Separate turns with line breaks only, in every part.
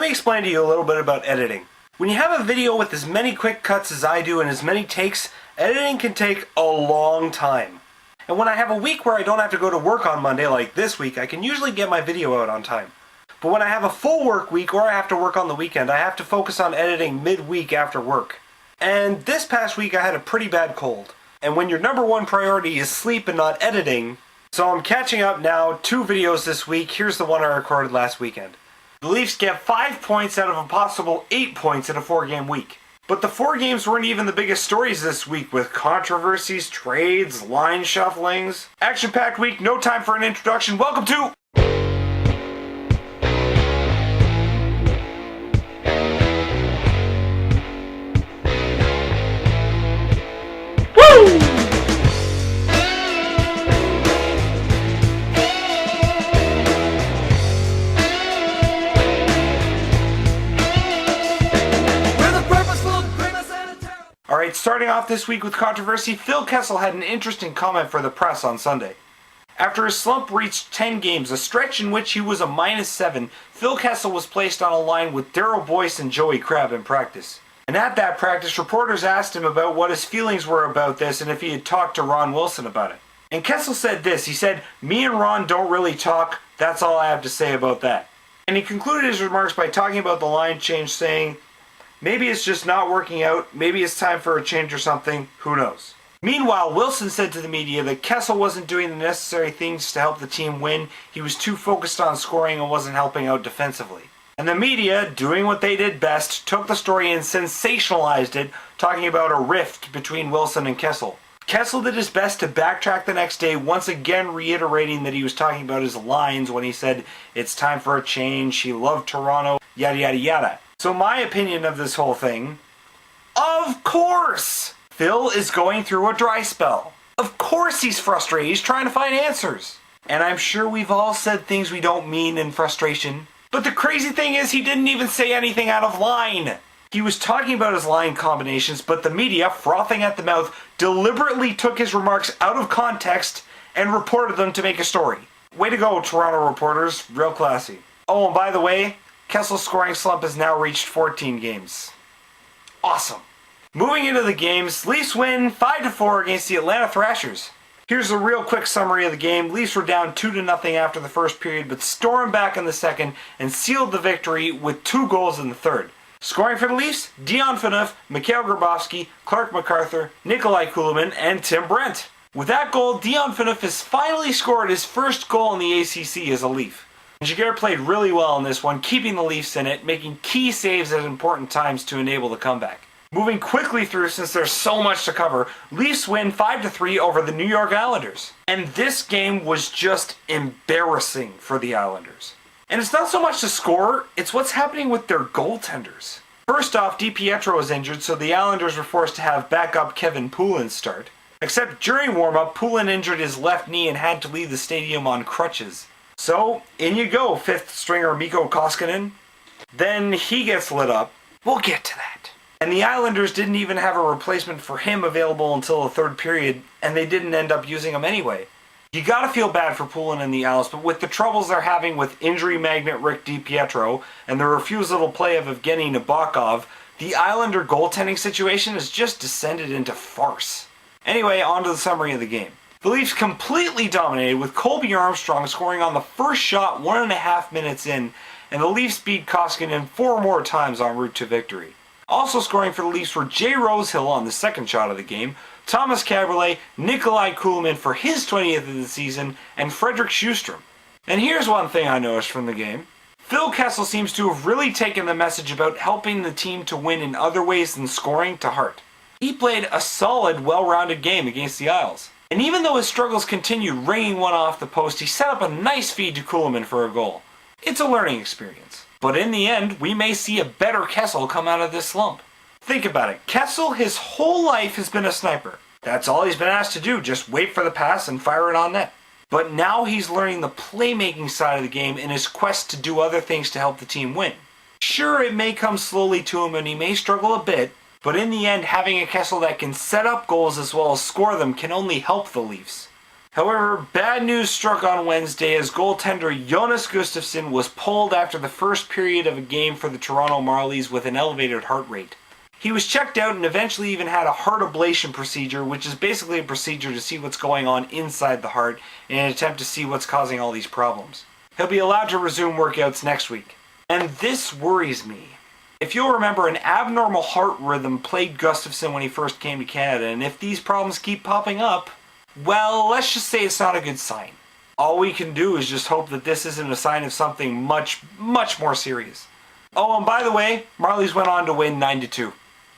me explain to you a little bit about editing. When you have a video with as many quick cuts as I do and as many takes, editing can take a long time. And when I have a week where I don't have to go to work on Monday like this week, I can usually get my video out on time. But when I have a full work week or I have to work on the weekend, I have to focus on editing midweek after work. And this past week I had a pretty bad cold. And when your number one priority is sleep and not editing, so I'm catching up now, 2 videos this week. Here's the one I recorded last weekend. The Leafs get 5 points out of a possible 8 points in a 4-game week. But the 4 games weren't even the biggest stories this week, with controversies, trades, line shufflings. Action-packed week, no time for an introduction. Welcome to... Alright, starting off this week with controversy, Phil Kessel had an interesting comment for the press on Sunday. After his slump reached 10 games, a stretch in which he was a -7, Phil Kessel was placed on a line with Daryl Boyce and Joey Crabb in practice. And at that practice, reporters asked him about what his feelings were about this and if he had talked to Ron Wilson about it. And Kessel said this, he said, "Me and Ron don't really talk, that's all I have to say about that." And he concluded his remarks by talking about the line change, saying, "Maybe it's just not working out, maybe it's time for a change or something, who knows." Meanwhile, Wilson said to the media that Kessel wasn't doing the necessary things to help the team win, he was too focused on scoring and wasn't helping out defensively. And the media, doing what they did best, took the story and sensationalized it, talking about a rift between Wilson and Kessel. Kessel did his best to backtrack the next day, once again reiterating that he was talking about his lines when he said, "It's time for a change, he loved Toronto, yada yada yada." So my opinion of this whole thing, of course, Phil is going through a dry spell. Of course he's frustrated, he's trying to find answers. And I'm sure we've all said things we don't mean in frustration. But the crazy thing is he didn't even say anything out of line. He was talking about his line combinations, but the media, frothing at the mouth, deliberately took his remarks out of context and reported them to make a story. Way to go, Toronto reporters, real classy. Oh, and by the way, Kessel's scoring slump has now reached 14 games. Awesome. Moving into the games, Leafs win 5-4 against the Atlanta Thrashers. Here's a real quick summary of the game. Leafs were down 2-0 after the first period, but stormed back in the second and sealed the victory with 2 goals in the third. Scoring for the Leafs, Dion Phaneuf, Mikhail Grabovski, Clark MacArthur, Nikolai Kulemin, and Tim Brent. With that goal, Dion Phaneuf has finally scored his first goal in the ACC as a Leaf. Giguère played really well in this one, keeping the Leafs in it, making key saves at important times to enable the comeback. Moving quickly through since there's so much to cover, Leafs win 5-3 over the New York Islanders. And this game was just embarrassing for the Islanders. And it's not so much the score, it's what's happening with their goaltenders. First off, DiPietro was injured, so the Islanders were forced to have backup Kevin Poulin start. Except during warm-up, Poulin injured his left knee and had to leave the stadium on crutches. So, in you go, 5th stringer Mikko Koskinen. Then he gets lit up. We'll get to that. And the Islanders didn't even have a replacement for him available until the third period, and they didn't end up using him anyway. You gotta feel bad for Poulin and the Isles, but with the troubles they're having with injury magnet Rick DiPietro and the refusal to play of Evgeny Nabokov, the Islander goaltending situation has just descended into farce. Anyway, on to the summary of the game. The Leafs completely dominated, with Colby Armstrong scoring on the first shot 1.5 minutes in, and the Leafs beat Koskinen 4 more times en route to victory. Also scoring for the Leafs were Jay Rosehill on the second shot of the game, Thomas Kaberle, Nikolai Kulemin for his 20th of the season, and Frederick Sjustrom. And here's one thing I noticed from the game. Phil Kessel seems to have really taken the message about helping the team to win in other ways than scoring to heart. He played a solid, well-rounded game against the Isles. And even though his struggles continued, ringing one off the post, he set up a nice feed to Kulemin for a goal. It's a learning experience. But in the end, we may see a better Kessel come out of this slump. Think about it. Kessel, his whole life, has been a sniper. That's all he's been asked to do, just wait for the pass and fire it on net. But now he's learning the playmaking side of the game in his quest to do other things to help the team win. Sure, it may come slowly to him and he may struggle a bit, but in the end, having a Kessel that can set up goals as well as score them can only help the Leafs. However, bad news struck on Wednesday as goaltender Jonas Gustafsson was pulled after the first period of a game for the Toronto Marlies with an elevated heart rate. He was checked out and eventually even had a heart ablation procedure, which is basically a procedure to see what's going on inside the heart in an attempt to see what's causing all these problems. He'll be allowed to resume workouts next week. And this worries me. If you'll remember, an abnormal heart rhythm plagued Gustafsson when he first came to Canada, and if these problems keep popping up, well, let's just say it's not a good sign. All we can do is just hope that this isn't a sign of something much, much more serious. Oh, and by the way, Marlies went on to win 9-2.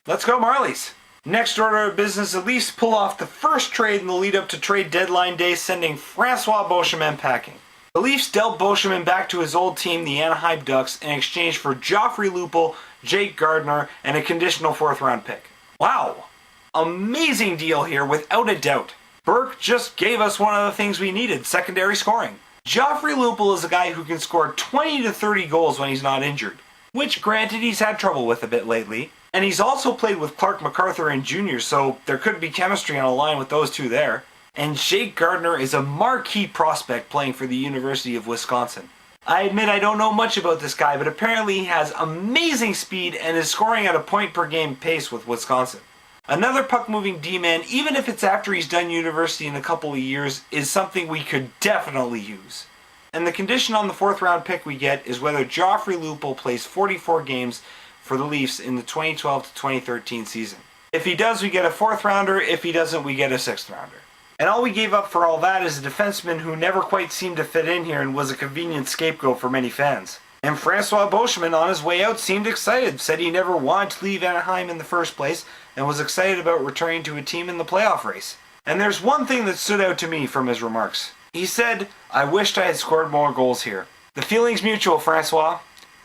Let's go Marlies! Next order of business, the Leafs pull off the first trade in the lead up to trade deadline day, sending Francois Beauchemin packing. The Leafs dealt Beauchemin back to his old team, the Anaheim Ducks, in exchange for Joffrey Lupul, Jake Gardiner, and a conditional 4th round pick. Wow! Amazing deal here, without a doubt. Burke just gave us one of the things we needed, secondary scoring. Joffrey Lupul is a guy who can score 20 to 30 goals when he's not injured, which granted he's had trouble with a bit lately. And he's also played with Clark MacArthur and Jr., so there could be chemistry on a line with those two there. And Jake Gardiner is a marquee prospect playing for the University of Wisconsin. I admit I don't know much about this guy, but apparently he has amazing speed and is scoring at a point per game pace with Wisconsin. Another puck-moving D-man, even if it's after he's done university in a couple of years, is something we could definitely use. And the condition on the 4th round pick we get is whether Joffrey Lupul plays 44 games for the Leafs in the 2012 to 2013 season. If he does, we get a 4th rounder. If he doesn't, we get a 6th rounder. And all we gave up for all that is a defenseman who never quite seemed to fit in here and was a convenient scapegoat for many fans. And Francois Beauchemin, on his way out, seemed excited, said he never wanted to leave Anaheim in the first place, and was excited about returning to a team in the playoff race. And there's one thing that stood out to me from his remarks. He said, "I wished I had scored more goals here. The feeling's mutual, Francois.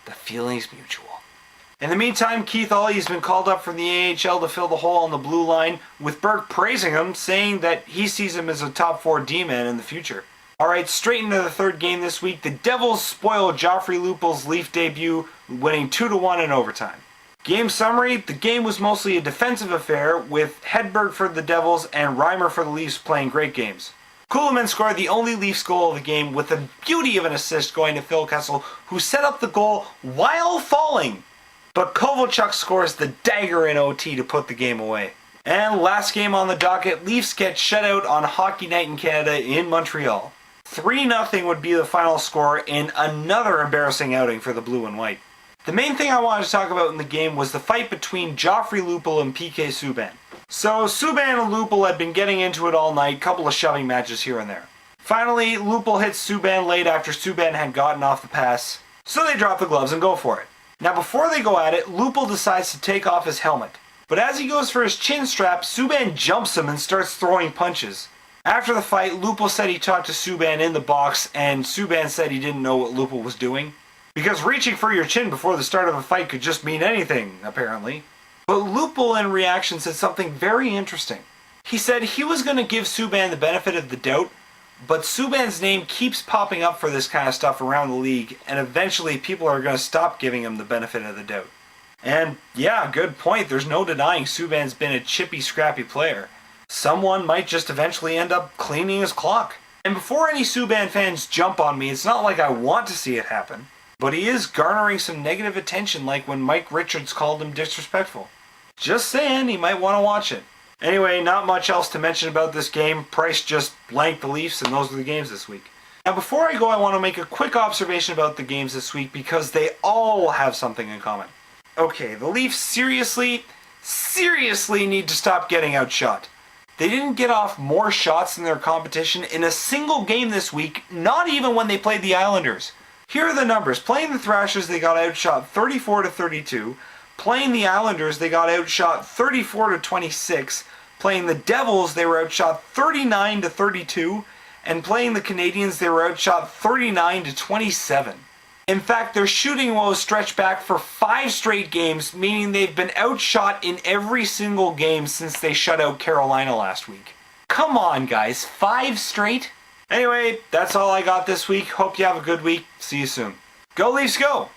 The feeling's mutual." In the meantime, Keith Aulie has been called up from the AHL to fill the hole on the blue line, with Burke praising him, saying that he sees him as a top 4 D-man in the future. Alright, straight into the 3rd game this week, the Devils spoiled Joffrey Lupul's Leaf debut, winning 2-1 in overtime. Game summary, the game was mostly a defensive affair, with Hedberg for the Devils and Reimer for the Leafs playing great games. Kuhlman scored the only Leafs goal of the game with the beauty of an assist going to Phil Kessel, who set up the goal while falling. But Kovalchuk scores the dagger in OT to put the game away. And last game on the docket, Leafs get shut out on Hockey Night in Canada in Montreal. 3-0 would be the final score in another embarrassing outing for the Blue and White. The main thing I wanted to talk about in the game was the fight between Joffrey Lupul and PK Subban. So Subban and Lupul had been getting into it all night, couple of shoving matches here and there. Finally, Lupul hits Subban late after Subban had gotten off the pass, so they drop the gloves and go for it. Now before they go at it, Lupul decides to take off his helmet. But as he goes for his chin strap, Subban jumps him and starts throwing punches. After the fight, Lupul said he talked to Subban in the box, and Subban said he didn't know what Lupul was doing. Because reaching for your chin before the start of a fight could just mean anything, apparently. But Lupul in reaction said something very interesting. He said he was going to give Subban the benefit of the doubt, but Subban's name keeps popping up for this kind of stuff around the league, and eventually people are going to stop giving him the benefit of the doubt. And yeah, good point. There's no denying Subban's been a chippy, scrappy player. Someone might just eventually end up cleaning his clock. And before any Subban fans jump on me, it's not like I want to see it happen, but he is garnering some negative attention, like when Mike Richards called him disrespectful. Just saying, he might want to watch it. Anyway, not much else to mention about this game. Price just blanked the Leafs, and those are the games this week. Now before I go, I want to make a quick observation about the games this week, because they all have something in common. Okay, the Leafs seriously need to stop getting outshot. They didn't get off more shots than their competition in a single game this week, not even when they played the Islanders. Here are the numbers. Playing the Thrashers, they got outshot 34-32. Playing the Islanders, they got outshot 34-26. Playing the Devils, they were outshot 39-32. And playing the Canadiens, they were outshot 39-27. In fact, their shooting woes stretch back for 5 straight games, meaning they've been outshot in every single game since they shut out Carolina last week. Come on, guys, 5 straight? Anyway, that's all I got this week. Hope you have a good week. See you soon. Go Leafs, go!